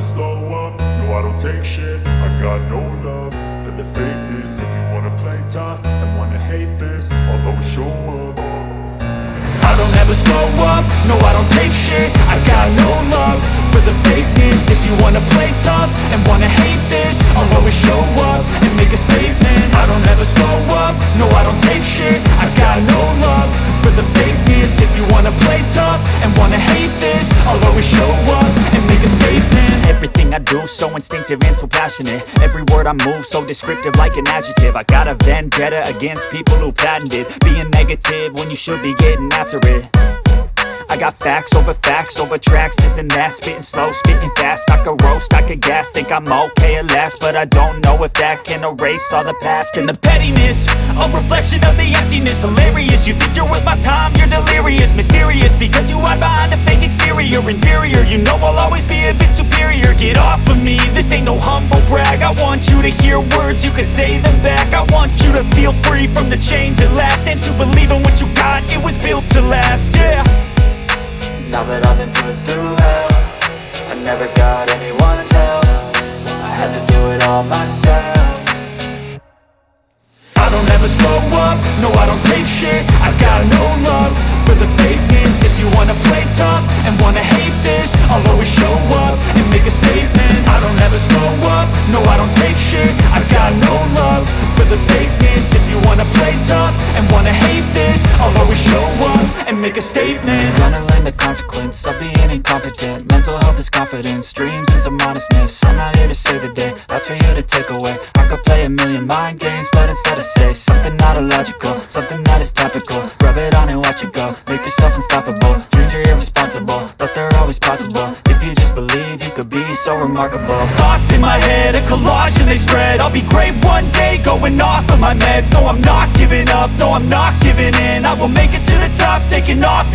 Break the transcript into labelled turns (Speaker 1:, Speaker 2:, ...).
Speaker 1: slow up, no I don't take shit. I got no love for the fakeness. If you wanna play tough and wanna hate this, I'll always show up. I don't ever slow up, no I don't take shit. I got no love for the fakeness. If you wanna play tough and wanna hate this, I'll always show up and make a statement. I don't ever slow up, no I don't take shit. I got no love for the fakeness. If you wanna play tough and wanna hate this, I'll always show up and make a statement.
Speaker 2: Everything I do so instinctive and so passionate. Every word I move so descriptive like an adjective. I got a vendetta against people who patented being negative when you should be getting after it. I got facts over tracks, this and that. Spitting slow, spitting fast, I could roast, I could gas. Think I'm okay at last, but I don't know if that can erase all the past. And the pettiness, a reflection of the emptiness. Hilarious, you think you're worth my time, you're delirious. Mysterious, because you hide behind a fake exterior. Inferior, you know I'll always be a bit superior. Get off of me, this ain't no humble brag. I want you to hear words, you can say them back. I want you to feel free from the chains at last, and to believe in what you got, it was built to last, yeah.
Speaker 3: Now that I've been put through hell, I never got anyone's help. I had to do it all myself.
Speaker 1: I don't ever slow up, no I don't take shit. I got no love for the fakeness. If you wanna play tough and wanna hate this, I'll always show up and make a statement. I don't ever slow up, no I don't take shit. I got no love for the fakeness. If you wanna play tough and wanna hate this, I'll always show up and make a statement.
Speaker 3: Gonna learn the consequence of being incompetent. Mental health is confidence, dreams and some honestness. I'm not here to save the day, that's for you to take away. I could play a million mind games, but instead I say something not illogical, something that is topical. Rub it on and watch it go, make yourself unstoppable. Dreams are irresponsible, but they're always possible. If you just believe, you could be so remarkable.
Speaker 2: Thoughts in my head, a collage and they spread. I'll be great one day, going off of my meds. No, I'm not giving up, no, I'm not giving in. I will make it to the top, taking off.